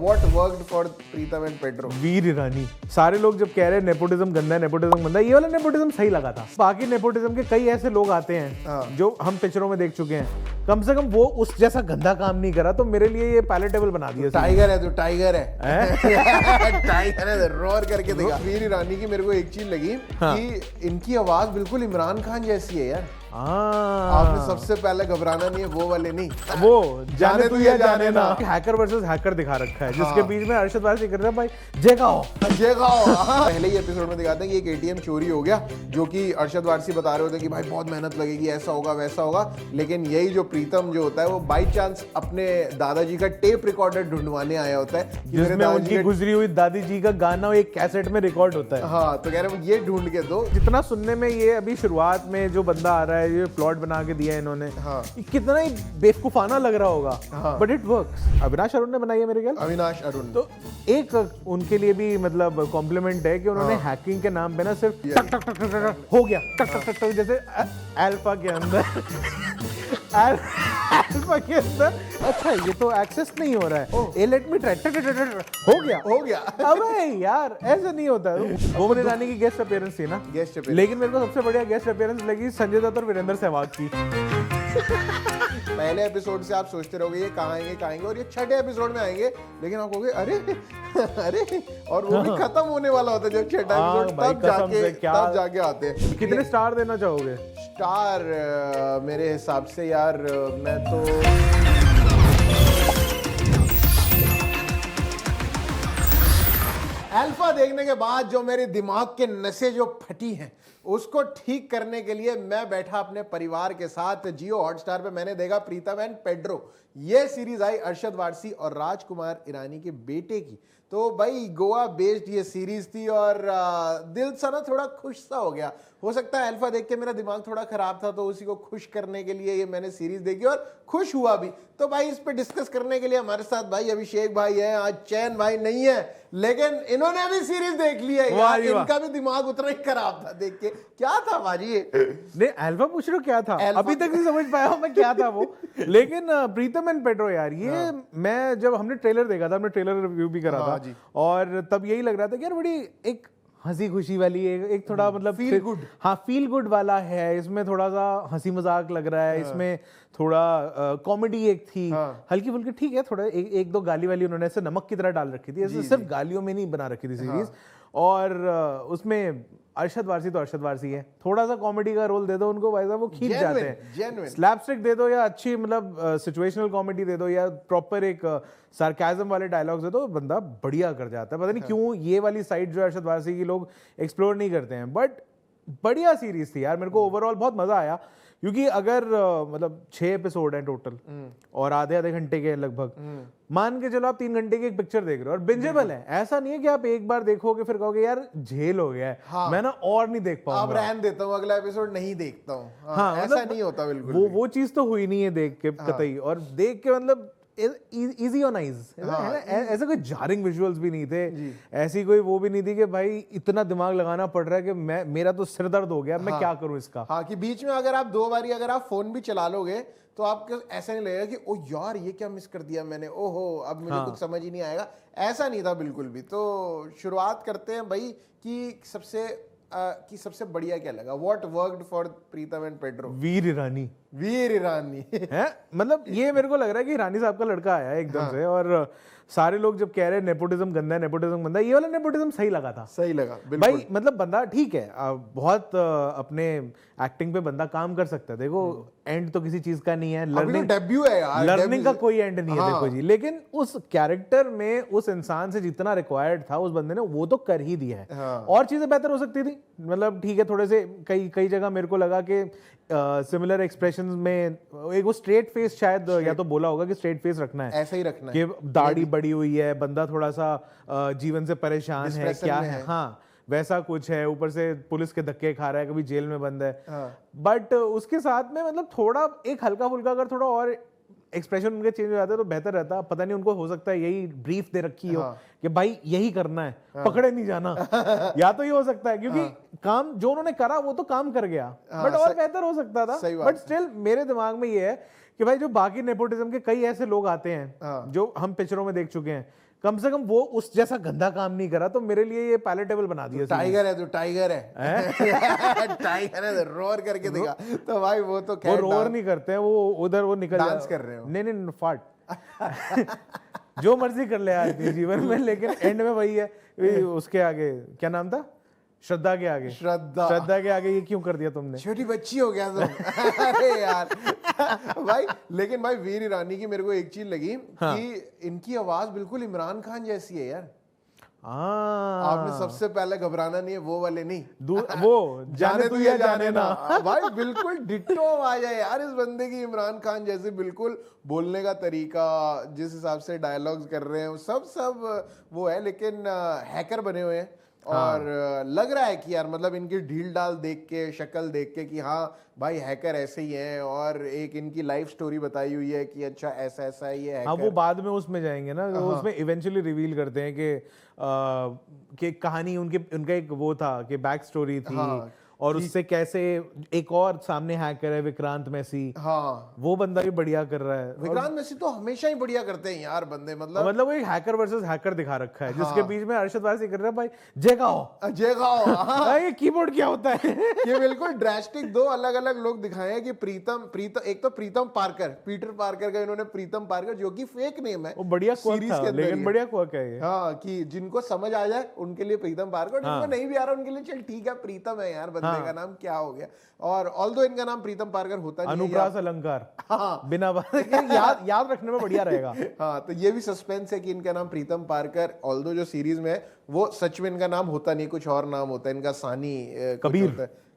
What worked for Pritam and Pedro? Veer Irani. सारे लोग जब कह रहे हैं नेपोटिज्म गंदा है, नेपोटिज्म गंदा है, ये वाला नेपोटिज्म सही लगा था। बाकी नेपोटिज्म के कई ऐसे लोग आते हैं जो हम पिक्चरों में देख चुके हैं, कम से कम वो उस जैसा गंदा काम नहीं करा, तो मेरे लिए ये पैलेटेबल बना दिया। टाइगर है, तो टाइगर है। टाइगर है, रोर करके देखा। वीर ईरानी की मेरे को एक चीज लगी कि इनकी आवाज बिल्कुल इमरान खान जैसी है यार। आपने सबसे पहले घबराना नहीं है, वो वाले नहीं, वो जाने तू या जाने ना। हैकर वर्सेस हैकर दिखा रखा है, जिसके बीच में अरशद वारसी कर रहा है भाई जेगाओ। पहले ही एपिसोड में दिखाते हैं कि एक एटीएम चोरी हो गया, जो कि अरशद वारसी बता रहे होते हैं कि भाई बहुत मेहनत लगेगी, ऐसा होगा वैसा होगा, लेकिन यही जो प्रीतम जो होता है वो बाई चांस अपने दादाजी का टेप रिकॉर्डर ढूंढवाने आया होता है, जिसमें उनकी गुजरी हुई दादी जी का गाना एक कैसेट में रिकॉर्ड होता है। हाँ, तो कह रहे हैं ये ढूंढ के दो। जितना सुनने में ये अभी शुरुआत में जो बंदा आ रहा है, ये प्लॉट बना के दिया है इन्होंने, कितना ही बेवकूफाना लग रहा होगा, but it works. Avinash Arun ने बनाई है मेरे ख्याल। अविनाश अरुण। तो एक उनके लिए भी मतलब कॉम्प्लीमेंट है कि उन्होंने हैकिंग के नाम पे ना सिर्फ टक टक टक टक टक हो गया, टक टक टक टक, जैसे अल्फा के अंदर अल्फा के अंदर अच्छा ये तो एक्सेस नहीं हो रहा है, ए लेट मी ट्राई, टक टक टक हो गया। अबे यार ऐसा नहीं होता। वो रानी की गेस्ट अपीयरेंस थी ना, गेस्ट अपीयरेंस। लेकिन मेरे को सबसे बढ़िया गेस्ट अपीयरेंस लगी संजय दत्त और वीरेंद्र सहवाग की। पहले एपिसोड से आप सोचते रहोगे ये कहाँ आएंगे, और ये छठे एपिसोड में आएंगे, लेकिन आप कहोगे अरे अरे, और वो भी खत्म होने वाला होता है जब छठा एपिसोड, तब जाके आते हैं। कितने स्टार देना चाहोगे? स्टार मेरे हिसाब से यार मैं तो अल्फा देखने के बाद जो मेरे दिमाग के नसें जो फटी हैं उसको ठीक करने के लिए मैं बैठा अपने परिवार के साथ। जियो हॉटस्टार पे मैंने देखा प्रीतम एंड पेड्रो, ये सीरीज आई अरशद वारसी और राजकुमार ईरानी के बेटे की। तो भाई गोवा बेस्ड ये सीरीज थी और दिल सा ना थोड़ा खुश सा हो गया। हो सकता है अल्फा देख के मेरा दिमाग थोड़ा खराब था, तो उसी को खुश करने के लिए ये मैंने सीरीज देखी और खुश हुआ भी। तो भाई इस पे डिस्कस करने के लिए हमारे साथ भाई अभिषेक भाई है, आज चैन भाई नहीं है, लेकिन इन्होंने भी सीरीज देख ली है यार। इनका भी दिमाग उतना ही खराब था देख के। क्या था भाजी? नहीं अल्फा पूछ रहे हो क्या था, अभी तक नहीं समझ पाया हूं मैं क्या था वो। लेकिन प्रीतम एंड पेड्रो यार ये मैं जब हमने ट्रेलर देखा था, हमने ट्रेलर रिव्यू भी करा था, और तब यही लग रहा था कि यार बड़ी एक हंसी खुशी वाली एक थोड़ा मतलब फील गुड, हाँ फील गुड वाला है। इसमें थोड़ा सा हंसी मजाक लग रहा है, इसमें थोड़ा कॉमेडी एक थी हल्की फुल्की, ठीक है, थोड़ा एक दो गाली वाली उन्होंने ऐसे नमक की तरह डाल रखी थी, ऐसे सिर्फ गालियों में नहीं बना रखी थी सीरीज। और उसमें अरशद वारसी तो अरशद वारसी है, थोड़ा सा कॉमेडी का रोल दे दो उनको भाई साहब, वो खींच जाते हैं। स्लैपस्टिक दे दो या अच्छी मतलब सिचुएशनल कॉमेडी दे दो या प्रॉपर एक सार्केज्म वाले डायलॉग्स दे दो, बंदा बढ़िया कर जाता है। पता नहीं क्यों ये वाली साइड जो अरशद वारसी की लोग एक्सप्लोर नहीं करते हैं, बट बढ़िया सीरीज थी यार। मेरे को ओवरऑल बहुत मजा आया, क्योंकि अगर मतलब 6 एपिसोड हैं टोटल और आधे घंटे के लगभग, मान के चलो आप 3 घंटे की एक पिक्चर देख रहे हो और बिंजेबल है। ऐसा नहीं है कि आप एक बार देखोगे फिर कहोगे यार झेल हो गया है, मैं ना और नहीं देख पाऊंगा, अब रहने देता हूं, अगला एपिसोड नहीं देखता हूं। हाँ, ऐसा मतलब नहीं होता बिल्कुल। वो चीज तो हुई नहीं है देख के कतई, और देख के मतलब इजी ऑन आइज, ऐसे कोई जारिंग विजुअल्स भी नहीं थे, ऐसी कोई वो भी नहीं थी कि भाई इतना दिमाग लगाना पड़ रहा है कि मेरा तो सिर दर्द हो गया, मैं क्या करूं इसका। हाँ, कि बीच में अगर आप 2 बारी अगर आप फोन भी चला लोगे तो आपको ऐसा नहीं लगेगा कि ओ यार ये क्या मिस कर दिया मैंने, ओहो अब मुझे कुछ समझ ही नहीं आएगा, ऐसा नहीं था बिल्कुल भी। तो शुरुआत करते हैं भाई कि सबसे बढ़िया क्या लगा, what worked for Pritam and Pedro? Veer Irani है मतलब ये मेरे को लग रहा है कि ईरानी साहब का लड़का आया एकदम से, और सारे लोग जब कह रहे हैं नेपोटिज्म गंदा है, नेपोटिज्म गंदा है, ये वाला नेपोटिज्म सही लगा था, सही लगा भाई। मतलब बंदा ठीक है, बहुत अपने एक्टिंग पे बंदा काम कर सकता है, देखो एंड तो किसी चीज का नहीं है, लर्निंग डेब्यू है यार, लर्निंग का कोई एंड नहीं है देखो जी, लेकिन उस कैरेक्टर में उस इंसान से जितना रिक्वायर्ड था उस बंदे ने वो तो कर ही दिया है। और चीजें बेहतर हो सकती थी, मतलब ठीक है, थोड़े से कई जगह मेरे को लगा कि सिमिलर एक्सप्रेशंस में एक वो स्ट्रेट फेस शायद या तो बोला होगा कि स्ट्रेट फेस रखना है, ऐसा ही रखना है कि दाढ़ी बड़ी हुई है, बंदा थोड़ा सा जीवन से परेशान है, क्या है, हाँ वैसा कुछ है, ऊपर से पुलिस के धक्के खा रहा है, कभी जेल में बंद है, बट उसके साथ में मतलब थोड़ा एक हल्का फुल्का अगर थोड़ा और एक्सप्रेशन उनके चेंज हो जाते तो बेहतर रहता। पता नहीं उनको हो सकता है यही ब्रीफ दे रखी हो कि भाई यही करना है, पकड़े नहीं जाना, या तो ये हो सकता है, क्योंकि काम जो उन्होंने करा वो तो काम कर गया, बट और बेहतर हो सकता था। बट स्टिल मेरे दिमाग में ये है कि भाई जो बाकी नेपोटिज्म के कई ऐसे लोग आते हैं जो हम पिक्चरों में देख चुके हैं, कम से कम वो उस जैसा गंदा काम नहीं करा, तो मेरे लिए ये पैलेटेबल बना दिया। टाइगर है, तो टाइगर है टाइगर है, रोर करके दिखा तो भाई वो तो वो रोर नहीं करते हैं, वो उधर वो निकल डांस कर रहे हो। नहीं फाट जो मर्जी कर ले आदमी जीवन में, लेकिन एंड में वही है, उसके आगे क्या नाम था, श्रद्धा के आगे, श्रद्धा के आगे ये क्यों कर दिया तुमने, छोटी बच्ची हो गया तुम अरे यार भाई। लेकिन भाई वीर ईरानी की मेरे को एक चीज लगी कि इनकी आवाज बिल्कुल इमरान खान जैसी है यार। आपने सबसे पहले घबराना नहीं है, वो वाले नहीं, वो जाने तू या जाने ना भाई बिल्कुल डिट्टो आवाज है यार इस बंदे की, इमरान खान जैसे बिल्कुल बोलने का तरीका, जिस हिसाब से डायलॉग्स कर रहे हैं सब वो है। लेकिन हैकर बने हुए हैं और लग रहा है कि यार मतलब इनकी ढील डाल देख के, शक्ल देख के कि हाँ भाई हैकर ऐसे ही हैं, और एक इनकी लाइफ स्टोरी बताई हुई है कि अच्छा ऐसा ऐसा है ये हैकर। हाँ, वो बाद में उसमें जाएंगे ना, तो उसमें इवेंचुअली रिवील करते हैं कि कहानी उनका एक वो था कि बैक स्टोरी थी, और उससे कैसे एक और सामने हैकर है विक्रांत मैसी, हाँ वो बंदा भी बढ़िया कर रहा है। विक्रांत मैसी तो हमेशा ही बढ़िया करते हैं यार बंदे, मतलब वो एक हैकर वर्सेस हैकर दिखा रखा है, जिसके बीच में अरशद वारसी कर रहा है भाई जेगाओ ये कीबोर्ड क्या होता है ये बिल्कुल ड्रास्टिक दो अलग अलग लोग दिखाए हैं कि प्रीतम एक तो प्रीतम पार्कर, पीटर पार्कर का इन्होंने प्रीतम पार्कर, जो कि फेक नेम है, वो बढ़िया सीरीज था, लेकिन बढ़िया क्वर्क है ये। हाँ, कि जिनको समझ आ जाए उनके लिए प्रीतम पार्कर, जिनको नहीं भी आ रहा उनके लिए चल ठीक है प्रीतम है यार, बंदे का नाम क्या हो गया। और ऑल्दो इनका नाम प्रीतम पार्कर होता नहीं है, अनुप्रास अलंकार, हाँ बिना याद रखने में बढ़िया रहेगा। हाँ, तो ये भी सस्पेंस है कि इनका नाम प्रीतम पार्कर, ऑल्दो जो सीरीज में है वो सच में इनका नाम होता नहीं, कुछ और नाम होता है इनका, सानी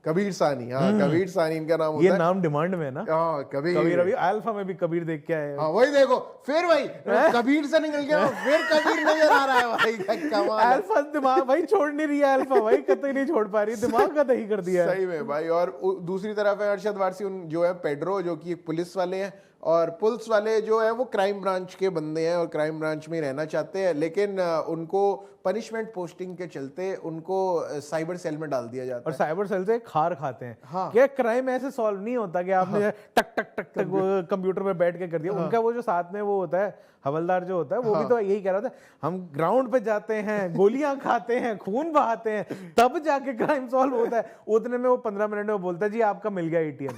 कबीर सानी, हाँ कबीर सानी इनका नाम होता है। ये नाम डिमांड में है ना, हाँ कबीर। अभी अल्फा में भी कबीर देख के आए। हाँ वही देखो, फिर भाई कबीर से निकल गया, फिर कबीर नजर आ रहा है भाई, कमाल। अल्फा दिमाग भाई छोड़ नहीं रही है, अल्फा भाई कतई नहीं छोड़ पा रही, दिमाग का दही कर दिया सही में भाई। और दूसरी तरफ है अरशद वारसी जो है पेड्रो, जो कि एक पुलिस वाले हैं, और पुलिस वाले जो है वो क्राइम ब्रांच के बंदे हैं और क्राइम ब्रांच में रहना चाहते हैं, लेकिन उनको पनिशमेंट पोस्टिंग के चलते उनको साइबर सेल में डाल दिया जाता है, और साइबर सेल से खार खाते हैं। हाँ, क्या क्राइम ऐसे सॉल्व नहीं होता कि आपने टक टक टक टक कंप्यूटर पे बैठ के कर दिया। उनका वो जो साथ में वो होता है हवलदार जो होता है, वो भी तो यही कह रहा था, हम ग्राउंड पे जाते हैं, गोलियां खाते हैं, खून बहाते हैं, तब जाके क्राइम सॉल्व होता है। उतने में वो 15 मिनट में बोलता है जी आपका मिल गया एटीएम।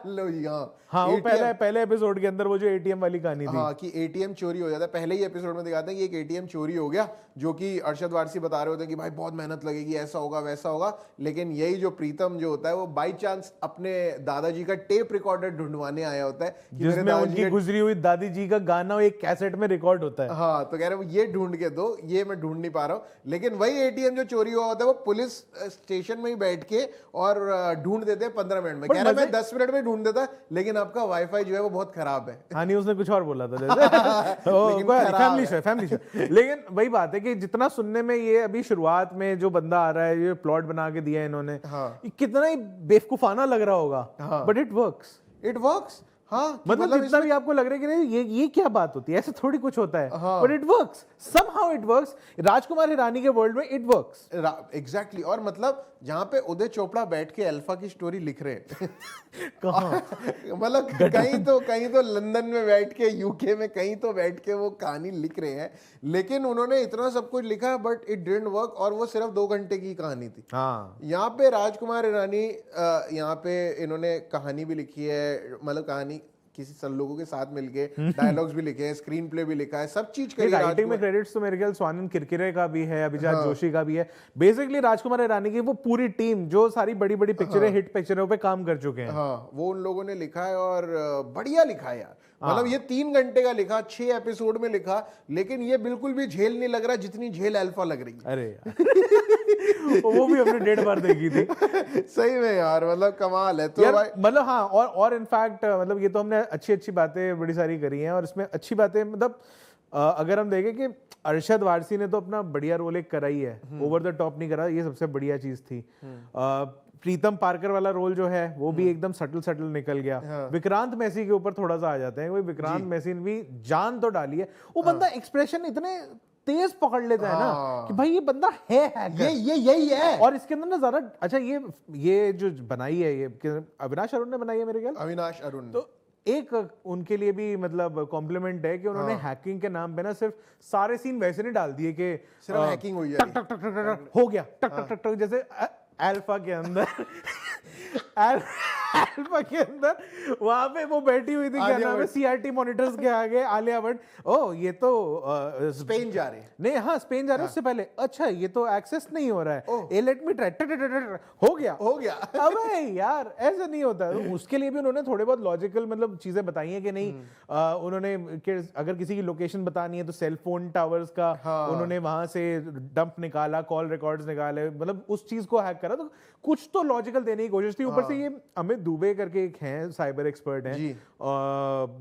लो जी, हाँ, वो पहले एपिसोड के अंदर वो जो एटीएम वाली कहानी थी, हाँ, कि एटीएम चोरी हो जाता है। पहले ही एपिसोड में दिखाते हैं कि एक एटीएम चोरी हो गया, जो कि अरशद वारसी बता रहे होते हैं कि भाई बहुत मेहनत लगेगी, ऐसा होगा वैसा होगा, लेकिन यही जो प्रीतम जो होता है वो बाई चांस अपने दादाजी का टेप रिकॉर्डर ढूंढवाने आया होता है, जिसमें उनकी गुजरी हुई दादी जी का गाना एक कैसेट में रिकॉर्ड होता है। हाँ, तो कह रहे हैं ये ढूंढ के दो, ये मैं ढूंढ नहीं पा रहा हूँ। लेकिन वही एटीएम जो चोरी हुआ होता है वो पुलिस स्टेशन में ही बैठ के और ढूंढ देते हैं 15 मिनट में। कह रहे हैं मैं 10 मिनट में ढूंढ देता, लेकिन आपका वाईफाई जो है वो बहुत खराब है। हाँ, नहीं उसने कुछ और बोला था फैमिली शो। लेकिन वही बात है कि जितना सुनने में ये अभी शुरुआत में जो बंदा आ रहा है, ये प्लॉट बना के दिया है इन्होंने, कितना ही बेवकूफाना लग रहा होगा, बट इट वर्क्स। हाँ, मतलब इतना भी आपको लग रहा है कि नहीं ये क्या बात होती है, ऐसे थोड़ी कुछ होता है, but it works, somehow it works. Rajkumar Hirani के वर्ल्ड में इट वर्क्स एग्जैक्टली। और मतलब जहां पे उदय चोपड़ा बैठ के अल्फा की स्टोरी लिख रहे हैं मतलब कहीं तो लंदन में बैठ के, यूके में कहीं तो बैठ के वो कहानी लिख रहे हैं, लेकिन उन्होंने इतना सब कुछ लिखा बट इट डिडंट वर्क, और वो सिर्फ 2 घंटे की कहानी थी। हाँ, यहाँ पे राजकुमार हिरानी, यहाँ पे इन्होंने कहानी भी लिखी है, मतलब कहानी किसी सब लोगों के साथ मिलके, डायलॉग्स भी लिखे हैं, स्क्रीन प्ले भी लिखा है, सब चीज करी। राइटिंग में क्रेडिट्स तो मेरे ख्याल स्वानंद किरकिरे का भी है, अभिजात जोशी का भी है। बेसिकली राजकुमार हिरानी की वो पूरी टीम जो सारी बड़ी बड़ी पिक्चरें, हिट पिक्चरों पे काम कर चुके हैं, हाँ, वो उन लोगों ने लिखा है और बढ़िया लिखा है यार। मतलब ये 3 घंटे का लिखा, 6 एपिसोड में लिखा, लेकिन ये बिल्कुल भी झेल नहीं लग रहा जितनी झेल अल्फा लग रही है। अरे वो भी हमने 1.5 बार देखी थी सही में यार, मतलब कमाल है। तो मतलब हाँ, और इनफैक्ट मतलब ये तो हमने अच्छी बातें बड़ी सारी करी हैं, और इसमें अच्छी बातें मतलब अगर हम देखें कि अरशद वारसी ने तो अपना बढ़िया रोल एक करा ही है, ओवर द टॉप नहीं करा, ये सबसे बढ़िया चीज थी। प्रीतम पार्कर वाला रोल जो है वो भी एकदम सटल निकल गया। विक्रांत मैसी के ऊपर थोड़ा सा आ जाते हैं, विक्रांत मैसी ने भी जान तो डाली है, वो बंदा एक्सप्रेशन इतने तेज पकड़ लेता है ना कि भाई ये बंदा है ये यही है। और इसके अंदर ना ज्यादा अच्छा, ये जो बनाई है, ये अविनाश अरुण ने बनाई है मेरे ख्याल, अविनाश अरुण। तो एक उनके लिए भी मतलब कॉम्प्लीमेंट है कि उन्होंने हैकिंग के नाम पे ना सिर्फ सारे सीन वैसे नहीं डाल दिए कि सिर्फ हैकिंग हुई है, टक टक टक टक टक हो गया, टक टक टक टक, जैसे अल्फा के अंदर अल्फा के अंदर वहां पे वो बैठी हुई थी, क्या नाम है, सीआरटी मॉनिटर्स के आगे आलिया भट्ट, ओ ये तो स्पेन जा रहे हैं, नहीं हाँ स्पेन जा रहे हैं, उससे पहले अच्छा ये तो एक्सेस नहीं हो रहा है, ए लेट मी ट्राई, हो गया अबे यार ऐसा नहीं होता। तो उसके लिए भी उन्होंने थोड़े बहुत लॉजिकल मतलब चीजें बताई हैं कि नहीं, उन्होंने अगर किसी की लोकेशन बतानी है तो सेल फोन टावर्स का उन्होंने वहां से डंप निकाला, कॉल रिकॉर्ड्स निकाले, मतलब उस चीज को हैक करा, तो कुछ तो लॉजिकल देने की कोशिश थी। ऊपर से ये अमित दुबे करके एक हैं साइबर एक्सपर्ट हैं,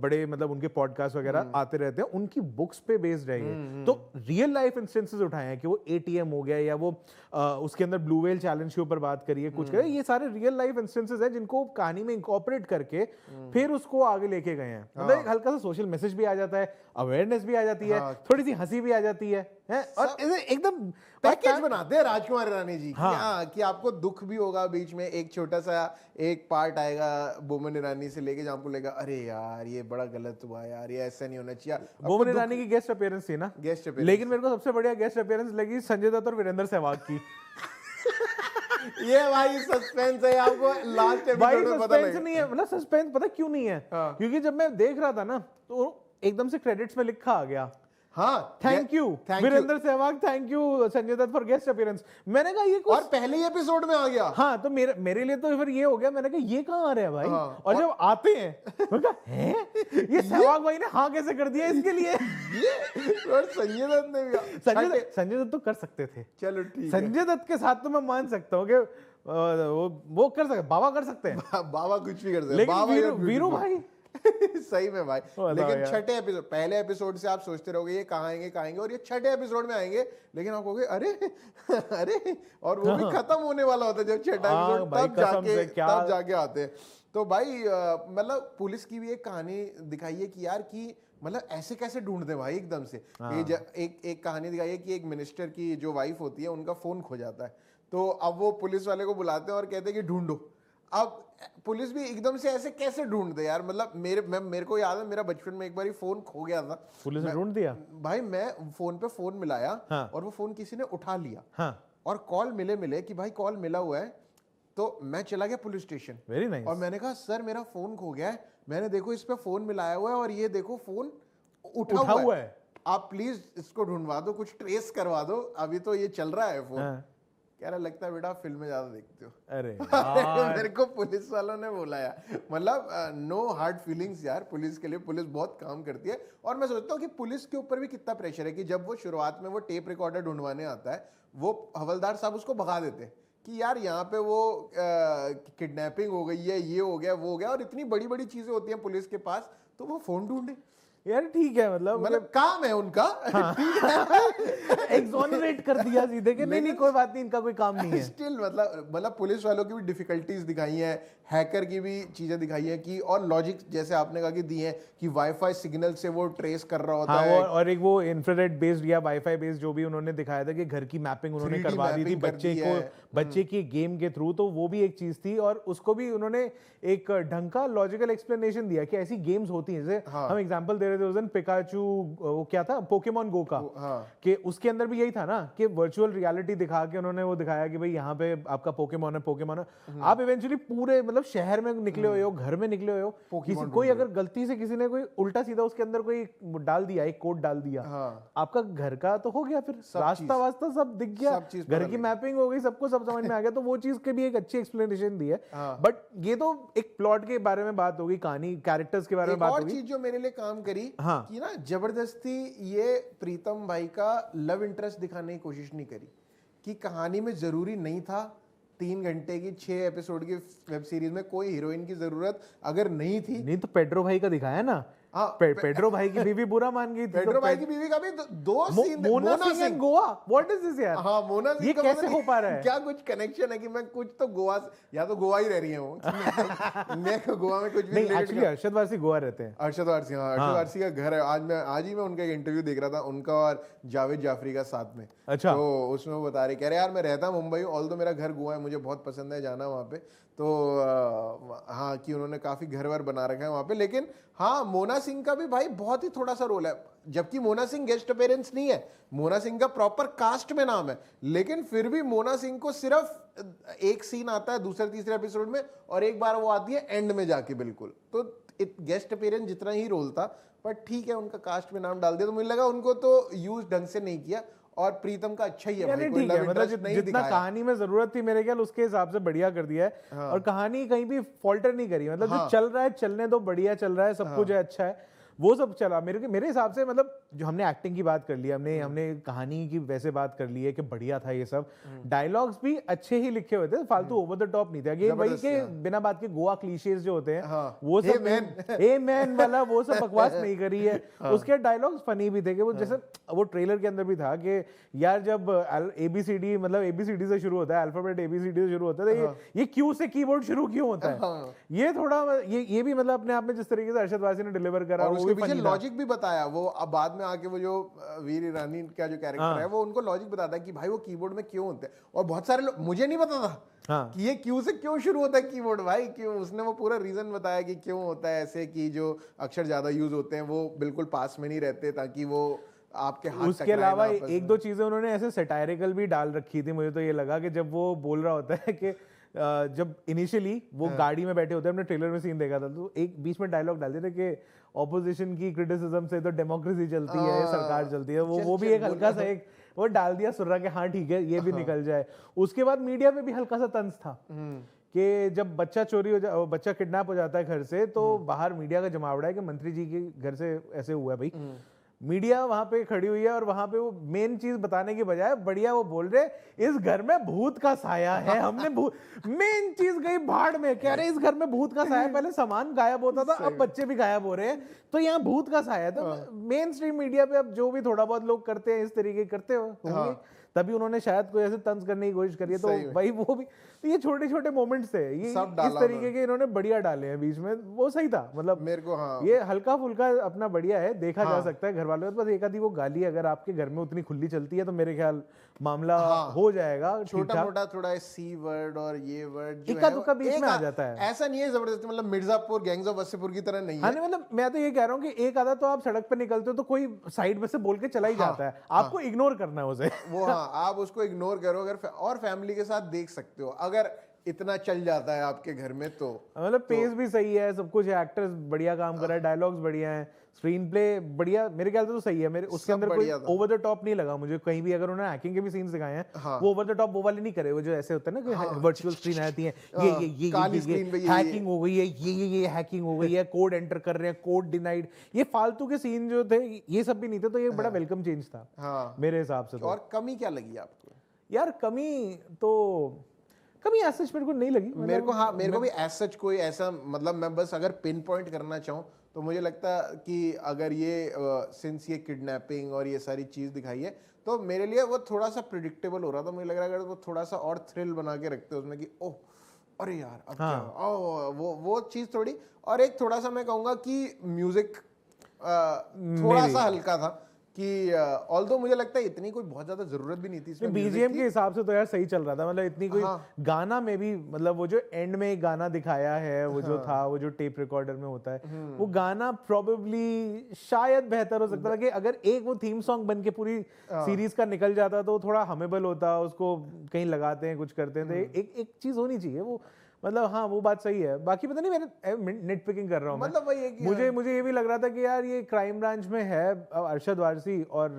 बड़े मतलब उनके पॉडकास्ट वगैरह आते रहते हैं, उनकी बुक्स पे बेस्ड है ये, तो रियल लाइफ इंस्टेंसेस उठाए हैं कि वो एटीएम हो गया या वो उसके अंदर ब्लू व्हेल चैलेंज के ऊपर बात करिए, कुछ करिए, ये सारे रियल लाइफ इंस्टेंसेस हैं जिनको कहानी में इंकॉर्पोरेट करके फिर उसको आगे लेके गए हैं। मतलब एक हल्का सा सोशल मैसेज भी आ जाता है, अवेयरनेस भी आ जाती है, थोड़ी सी हंसी भी आ जाती है और एकदम पैकेज बनाते हैं राजकुमार ईरानी जी। कि आपको दुख भी होगा, बीच में एक छोटा सा एक पार्ट आएगा बोमन ईरानी से लेके जहां आपको लगेगा अरे यार ये बड़ा गलत हुआ यार, ये ऐसा नहीं होना चाहिए। बोमन ईरानी की गेस्ट अपीयरेंस थी ना, गेस्ट अपीयरेंस, लेकिन मेरे को सबसे बढ़िया गेस्ट अपीयरेंस लगी संजय दत्त और वीरेंद्र सहवाग की। ये भाई सस्पेंस है, आपको लास्ट एपिसोड में पता लगेगा। नहीं है, मतलब सस्पेंस पता क्यों नहीं है, क्योंकि जब मैं देख रहा था ना तो एकदम से क्रेडिट्स में लिखा आ गया, हाँ thank you Virender Sehwag, thank you Sanjay Dutt for guest appearance. मैंने कहा ये कुछ, और पहले ही एपिसोड में आ गया। हाँ तो मेरे लिए तो फिर ये हो गया, मैंने कहा ये कहाँ आ रहा है भाई, और जब आते हैं मैं कहा हैं ये सहवाग भाई ने हाँ कैसे कर दिया इसके लिए। और संजय दत्त ने भी, संजय दत्त तो कर सकते थे, चलो ठीक है, संजय दत्त के साथ तो मैं मान सकता हूँ कि वो कर सकते, बाबा कर सकते हैं, बाबा कुछ भी कर सकते, लेकिन वीरू भाई सही में भाई। लेकिन छठे एपिसोड, पहले एपिसोड से आप सोचते रहोगे ये कहाँ आएंगे, और ये छठे एपिसोड में आएंगे, लेकिन आप कहोगे अरे अरे, और वो भी खत्म होने वाला होता है जब छठा एपिसोड, तब जाके आते हैं। तो भाई मतलब पुलिस की भी एक कहानी दिखाई है कि यार कि मतलब ऐसे कैसे ढूंढते भाई एकदम से। एक कहानी दिखाई है कि एक मिनिस्टर की जो वाइफ होती है उनका फोन खो जाता है, तो अब वो पुलिस वाले को बुलाते हैं और कहते हैं कि ढूंढो। अब पुलिस भी एकदम से ऐसे कैसे ढूंढते यार, मतलब मेरे को याद है मेरा बचपन में एक बार फोन खो गया था, पुलिस ने ढूंढ दिया भाई, मैं फोन पे फोन मिलाया, और वो फोन किसी ने उठा लिया, और कॉल मिले कि भाई कॉल मिला हुआ है, तो मैं चला गया पुलिस स्टेशन। Very nice. और मैंने कहा सर मेरा फोन खो गया है, मैंने देखो इस पे फोन मिलाया हुआ है और ये देखो फोन उठा हुआ है, आप प्लीज इसको ढूंढवा दो, कुछ ट्रेस करवा दो, अभी तो ये चल रहा है फोन। कह रहा लगता है बेटा फिल्में ज्यादा देखते हो। अरे मेरे को पुलिस वालों ने बोला यार, मतलब नो हार्ड फीलिंग्स यार, पुलिस के लिए, पुलिस बहुत काम करती है। और मैं सोचता हूँ कि पुलिस के ऊपर भी कितना प्रेशर है कि जब वो शुरुआत में वो टेप रिकॉर्डर ढूंढवाने आता है, वो हवलदार साहब उसको भगा देते हैं कि यार यहाँ पे वो किडनैपिंग हो गई है, ये हो गया, वो हो गया, और इतनी बड़ी बड़ी चीजें होती हैं पुलिस के पास, तो वो फोन ढूंढे यार। ठीक है, मतलब काम है उनका, एक्सोनरेट कर दिया सीधे कि नहीं कोई बात नहीं, इनका कोई काम नहीं है। स्टिल मतलब पुलिस वालों की भी डिफिकल्टीज दिखाई हैं, हैकर की भी चीजें दिखाई हैं कि, और लॉजिक जैसे आपने कहा कि दी है कि वाईफाई सिग्नल से वो ट्रेस कर रहा होता है, और एक वो इंफ्रारेड बेस्ड या वाईफाई बेस्ड जो भी उन्होंने दिखाया था कि घर की मैपिंग उन्होंने करवा दी थी बच्चे की गेम के थ्रू, तो वो भी एक चीज थी, और उसको भी उन्होंने एक ढंग का लॉजिकल एक्सप्लेनेशन दिया कि ऐसी गेम्स होती हैं। जैसे हम एग्जांपल दे रहे थे उस दिन पिकाचू, वो क्या था, पोकेमॉन गो का, कि उसके अंदर भी यही था ना कि वर्चुअल रियलिटी दिखा के उन्होंने वो दिखाया कि भाई यहाँ पे आपका पोकेमॉन है, आप इवेंचुअली पूरे मतलब शहर में निकले हुए हो, घर में निकले हुए हो, कोई अगर गलती से किसी ने कोई उल्टा सीधा उसके अंदर कोई डाल दिया, एक कोड डाल दिया, आपका घर का तो हो गया, फिर रास्ता वास्ता सब दिख गया, घर की मैपिंग हो गई, सबको सब समझ में आ गया। तो वो चीज के भी एक अच्छी एक्सप्लेनेशन दी है। बट ये तो एक प्लॉट के बारे में बात होगी, कहानी कैरेक्टर्स के बारे में बात होगी। और चीज जो मेरे लिए काम करी कि ना जबरदस्ती ये प्रीतम भाई का लव इंटरेस्ट दिखाने की कोशिश नहीं करी, कि कहानी में जरूरी नहीं था 3 घंटे की 6 एपिसोड की वेब सीरीज में कोई हीरोइन की जरूरत अगर नहीं थी। नहीं तो पेड्रो भाई का दिखाया ना हाँ, पेड्रो भाई की बीवी बुरा मान गई थी। पेड्रो भाई की बीवी का भी दो scene, Mona Singh and Goa, what is this यार? हाँ, मोना सिंह ये का कैसे हो पा रहा है? क्या कुछ कनेक्शन है कि मैं कुछ तो गोवा, या तो गोवा ही रह रही है वो मैं गोवा में कुछ भी नहीं, एक्चुअली अरशद वारसी गोवा रहते हैं। अरशद वारसी, हाँ, अरशद वारसी का घर है। आज ही मैं उनका एक इंटरव्यू देख रहा था, उनका और जावेद जाफरी का साथ में। अच्छा। तो उसमें वो बता रहे, कह रहे यार मैं रहता मुंबई, ऑल्दो मेरा घर गोवा है, मुझे बहुत पसंद है जाना वहाँ पे। तो हाँ, कि उन्होंने काफी घर वर बना रखा है वहाँ पे। लेकिन हाँ, मोना सिंह का भी भाई बहुत ही थोड़ा सा रोल है, जबकि मोना सिंह गेस्ट अपीयरेंस नहीं है, मोना सिंह का प्रॉपर कास्ट में नाम है, लेकिन फिर भी मोना सिंह को सिर्फ एक सीन आता है दूसरे तीसरे एपिसोड में, और एक बार वो आती है एंड में जाके बिल्कुल। तो गेस्ट अपीयरेंस जितना ही रोल था, पर ठीक है, उनका कास्ट में नाम डाल दिया, तो मुझे लगा उनको तो यूज ढंग से नहीं किया। और प्रीतम का अच्छा ही है भाई, कोई लव इंटरेस्ट नहीं जितना कहानी में जरूरत थी मेरे ख्याल उसके हिसाब से बढ़िया कर दिया है। हाँ। और कहानी कहीं भी फॉल्टर नहीं करी, मतलब हाँ। जो चल रहा है चलने दो, बढ़िया चल रहा है, सब कुछ है, अच्छा है, वो सब चला। मेरे हिसाब से मतलब जो हमने एक्टिंग की बात कर ली, हमने कहानी की वैसे बात कर ली है कि बढ़िया था ये सब, डायलॉग्स भी अच्छे ही लिखे हुए थे, फालतू ओवर द टॉप नहीं थे। ये वही के बिना बात के गोवा क्लीशेज जो होते हैं, वो सब ए मैन वाला वो सब बकवास नहीं करी है। उसके डायलॉग्स फनी भी थे कि वो जैसे वो ट्रेलर के अंदर भी था कि यार जब ABCD मतलब ABCD से शुरू होता है, अल्फाबेट ABCD से शुरू होता है, ये क्यू से कीबोर्ड शुरू क्यों होता है? ये थोड़ा ये भी मतलब अपने आप में जिस तरीके से अरशद वारसी ने डिलीवर करा, उसके पीछे लॉजिक भी बताया। वो अब बाद में आके वो जो वीर ईरानी का जो कैरेक्टर है, वो उनको लॉजिक बताता है कि भाई वो कीबोर्ड में क्यों होते हैं। और बहुत सारे लोग, मुझे नहीं पता था कि ये क्यू से क्यों शुरू होता है कीबोर्ड, भाई क्यों, उसने वो पूरा रीजन बताया कि क्यों होता है ऐसे, कि जो अक्षर ज्यादा यूज होते हैं वो बिल्कुल पास में नहीं रहते, ताकि वो आपके हाथ। उसके अलावा एक दो चीजें उन्होंने ऐसे सैटायरिकल भी डाल रखी थी। मुझे तो ये लगा कि जब वो बोल रहा होता है कि जब इनिशियली वो गाड़ी में बैठे होते हैं, हमने ट्रेलर में सीन देखा था, तो एक बीच में डायलॉग डाल देते कि ऑपोजिशन की क्रिटिसिज्म से तो डेमोक्रेसी चलती है, सरकार चलती है, वो भी एक हल्का सा एक वो डाल दिया सुर्रा के, हाँ ठीक है ये भी निकल जाए। उसके बाद मीडिया पे भी हल्का सा तंज था कि जब बच्चा बच्चा किडनैप हो जाता है घर से, तो बाहर मीडिया का जमावड़ा है कि मंत्री जी के घर से ऐसे हुआ है भाई। मीडिया वहां पे खड़ी हुई है और वहां पे वो मेन चीज बताने के बजाय बढ़िया वो बोल रहे इस घर में भूत का साया है, हमने मेन चीज गई भाड़ में, कह रहे इस घर में भूत का साया, पहले सामान गायब होता था, अब बच्चे भी गायब हो रहे हैं, तो यहाँ भूत का साया है। तो मेन स्ट्रीम मीडिया पे अब जो भी थोड़ा बहुत लोग करते हैं इस तरीके करते होंगे, तभी उन्होंने शायद कोई ऐसे तंज करने की कोशिश करी है। तो भाई वो भी, तो ये छोटे छोटे मोमेंट्स थे, ये इस तरीके के इन्होंने बढ़िया डाले हैं बीच में, वो सही था। मतलब मेरे को ये हल्का फुल्का अपना बढ़िया है, देखा जा सकता है घर वालों के। बस एक आधी वो गाली अगर आपके घर में उतनी खुली चलती है तो मेरे ख्याल मामला हो जाएगा। छोटा मोटा थोड़ा सी वर्ड और ये वर्ड इक्का दुक्का बीच में आ जाता है, ऐसा नहीं है जबरदस्ती, मतलब मिर्जापुर गैंग्स ऑफ वासेपुर की तरह नहीं है। मतलब मैं तो ये कह रहा हूँ कि एक आधा तो आप सड़क पे निकलते हो तो कोई साइड में से बोल के चला ही जाता है, आपको इग्नोर करना है उसे। वो आप उसको इग्नोर करो, अगर और फैमिली के साथ देख सकते हो, अगर इतना चल जाता है आपके घर में तो। मतलब पेस भी सही है, सब कुछ है, एक्टर्स बढ़िया काम कर रहा है, डायलॉग्स बढ़िया हैं, स्क्रीन प्ले बढ़िया, मेरे ख्याल से तो सही है। मेरे उसके अंदर कोई ओवर द टॉप नहीं लगा मुझे कहीं भी। अगर उन्होंने हैकिंग के भी सीन्स दिखाए हैं, वो ओवर द टॉप वो वाले नहीं करे, वो जो ऐसे होते हैं ना कि वर्चुअल स्क्रीन आती है, ये हैकिंग हो गई है, ये हैकिंग हो गई है, कोड एंटर कर रहे हैं, कोड डिनाइड, ये फालतू के सीन जो थे ये सब भी नहीं थे। तो ये बड़ा वेलकम चेंज था मेरे हिसाब से। और कमी क्या लगी आपको? यार कमी एज सच मेरे को नहीं लगी। मेरे को भी एज सच कोई ऐसा, मतलब मैं बस अगर पिन पॉइंट करना चाहूँ तो मुझे लगता है कि अगर ये सिंस ये किडनैपिंग और ये सारी चीज दिखाई है, तो मेरे लिए वो थोड़ा सा प्रिडिक्टेबल हो रहा था। मुझे लग रहा है अगर वो थोड़ा सा और थ्रिल बना के रखते उसमें कि ओह अरे यार अब क्या, वो चीज थोड़ी। और एक थोड़ा सा मैं कहूँगा कि म्यूजिक थोड़ा सा हल्का था, कि ऑल्दो मुझे लगता है इतनी कोई बहुत ज्यादा जरूरत भी नहीं थी इसमें। बीजीएम के हिसाब से तो यार सही चल रहा था, मतलब इतनी कोई गाना में भी, मतलब वो जो एंड में एक गाना दिखाया है, वो जो था, वो जो टेप रिकॉर्डर में होता है, वो गाना प्रोबेबली शायद बेहतर हो सकता था कि अगर एक वो थीम सॉन्ग बन के पूरी सीरीज का निकल जाता तो थोड़ा हमेबल होता, उसको कहीं लगाते हैं कुछ करते हैं, तो एक चीज होनी चाहिए वो, मतलब हाँ वो बात सही है। बाकी पता नहीं, मैंने नेट पिकिंग कर रहा हूँ, मतलब मुझे ये भी लग रहा था कि यार ये क्राइम ब्रांच में है अरशद वारसी, और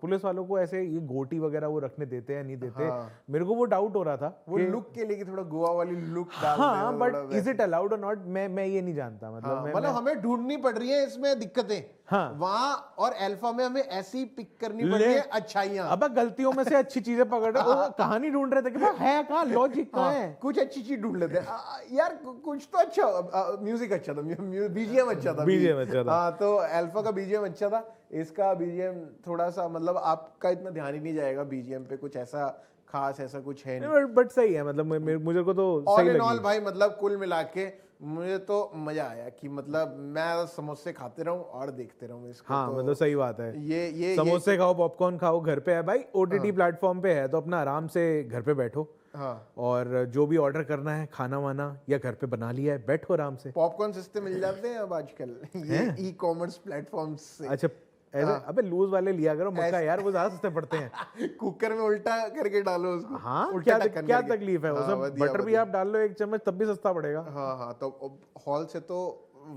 पुलिस वालों को ऐसे ये गोटी वगैरह वो रखने देते हैं नहीं देते, मेरे को वो डाउट हो रहा था वो लुक के लिए कि थोड़ा गोवा वाली लुक डाल दे। हाँ बट इज इट अलाउड और नॉट, मैं ये नहीं जानता। मतलब हमें ढूंढनी पड़ रही है इसमें दिक्कतें। हाँ। वहां और अल्फा में हमें ऐसी पिक करनी पड़ी है अच्छाइयां। अब गलतियों में से अच्छी चीजें पकड़ रहे वो कहानी ढूंढ रहे थे कि भाई है कहाँ, लॉजिक कहाँ है। कुछ अच्छी चीज ढूंढ लेते हैं यार, कुछ तो अच्छा। म्यूजिक अच्छा था, बीजीएम अच्छा था, बीजीएम अच्छा था। हाँ, तो अल्फा का बीजीएम अच्छा था, इसका बीजीएम थोड़ा सा मतलब आपका इतना ध्यान ही नहीं जाएगा बीजीएम पे, कुछ ऐसा खास ऐसा कुछ है नहीं। बट सही है, मतलब मुझे को तो ऑल सही इन ऑल लगी। भाई मतलब कुल मिला के मुझे तो मजा आया कि मतलब मैं समोसे खाते रहूं और देखते रहूं इसको। हाँ, तो मतलब सही बात है। ये समोसे खाओ, पॉपकॉर्न खाओ, घर पे है भाई, ओटीटी प्लेटफॉर्म पे है तो अपना आराम से घर पे बैठो हाँ, और जो भी ऑर्डर करना है, खाना वाना या घर पे बना लिया है, बैठो आराम से। पॉपकॉर्न सस्ते मिल जाते हैं अब आजकल ये ई कॉमर्स प्लेटफॉर्म से। अच्छा, ऐसे अबे लूज वाले लिया करो मक्का यार, वो ज्यादा सस्ते पड़ते हैं। कुकर में उल्टा करके डालो उसको। हाँ, उल्टा क्या ढक्कन क्या करके। तकलीफ है, वो हाँ, सब बढ़िया, बटर भी बढ़िया। आप डाल लो 1 चम्मच तब भी सस्ता पड़ेगा। हाँ हाँ, तो हॉल से तो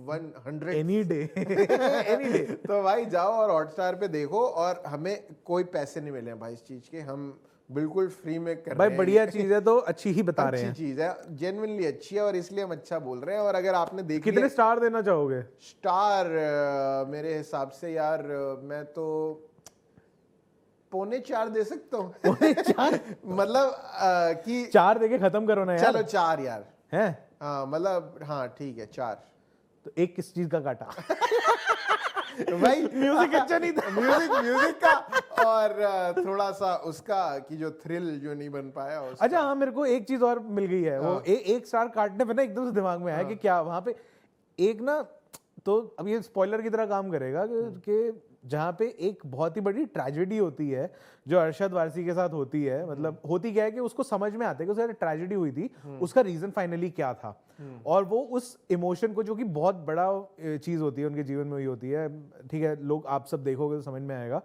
100 एनी डे एनी डे। तो भाई जाओ और हॉटस्टार पे देखो, और हमें कोई पैसे नहीं मिले हैं भाई इस चीज के, हम बिल्कुल फ्री में कर भाई रहे हैं। बढ़िया चीज है तो अच्छी ही बता रहे अच्छी हैं। चीज है, जेन्युइनली अच्छी है, और इसलिए हम अच्छा बोल रहे हैं। और अगर आपने देखी कितने स्टार देना चाहोगे? स्टार, मेरे हिसाब से यार मैं तो 4.25 दे सकता हूँ। 4 मतलब कि 4 देके खत्म करो ना यार। चलो 4 यार, है हाँ मतलब हाँ ठीक है 4। तो एक किस चीज का काटा? भाई म्यूजिक अच्छा नहीं था। म्यूजिक का, और थोड़ा सा उसका कि जो थ्रिल जो नहीं बन पाया उसका। अच्छा हाँ, मेरे को एक चीज और मिल गई है। वो एक स्टार काटने पे ना एकदम से दिमाग में आया कि क्या वहां पे एक ना, तो अब ये स्पॉइलर की तरह काम करेगा कि जहाँ पे एक बहुत ही बड़ी ट्रेजेडी होती है जो अरशद वारसी के साथ होती है। मतलब होती क्या है कि उसको समझ में आता है कि उसका ट्रेजेडी हुई थी, उसका रीजन फाइनली क्या था, और वो उस इमोशन को, जो कि बहुत बड़ा चीज होती है उनके जीवन में हुई होती है, ठीक है, लोग आप सब देखोगे तो समझ में आएगा।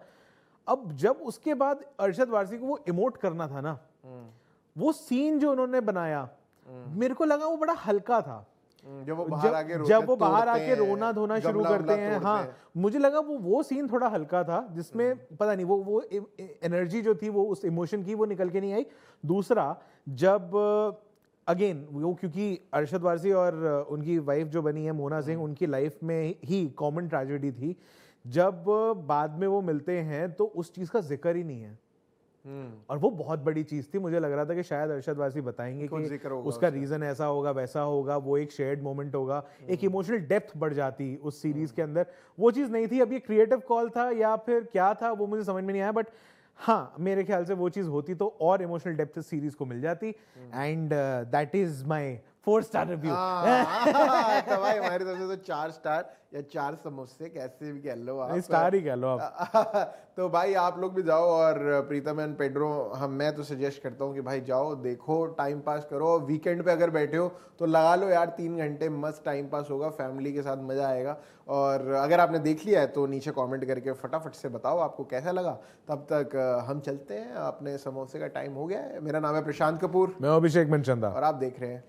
अब जब उसके बाद अरशद वारसी को वो इमोट करना था ना, वो सीन जो उन्होंने बनाया, मेरे को लगा वो बड़ा हल्का था। जब वो बाहर आके जब वो बाहर आके रोना धोना शुरू करते हैं, हाँ, मुझे लगा वो सीन थोड़ा हल्का था, जिसमें पता नहीं वो एनर्जी जो थी, वो उस इमोशन की, वो निकल के नहीं आई। दूसरा, जब अगेन वो, क्योंकि अरशद वारसी और उनकी वाइफ जो बनी है मोना सिंह, उनकी लाइफ में ही कॉमन ट्रेजेडी थी, जब बाद में वो मिलते हैं तो उस चीज का जिक्र ही नहीं है। और वो बहुत बड़ी चीज थी। मुझे लग रहा था कि शायद अरशद वारसी बताएंगे कि उसका रीजन ऐसा होगा, वैसा होगा, वो एक शेयर्ड मोमेंट होगा, एक इमोशनल डेप्थ बढ़ जाती उस सीरीज के अंदर। वो चीज नहीं थी। अब ये क्रिएटिव कॉल था या फिर क्या था, वो मुझे समझ में नहीं आया, बट हाँ, मेरे ख्याल से वो चीज होती तो और इमोशनल डेप्थ सीरीज को मिल जाती। And that is my 4 star review. तो भाई हमारी तरफ से तो 4 स्टार या 4 समोसे, कैसे भी कह लो आप, स्टार ही कह लो आप। तो भाई आप लोग भी जाओ, और प्रीतम एंड पेड्रो, मैं तो सजेस्ट करता हूँ कि भाई जाओ देखो, टाइम पास करो। वीकेंड पे अगर बैठे हो तो लगा लो यार, 3 घंटे मस्त टाइम पास होगा, फैमिली के साथ मजा आएगा। और अगर आपने देख लिया है तो नीचे कमेंट करके फटाफट से बताओ आपको कैसा लगा। तब तक हम चलते हैं, अपने समोसे का टाइम हो गया है। मेरा नाम है प्रशांत कपूर, मैं अभिषेक मनचंदा, और आप देख रहे हैं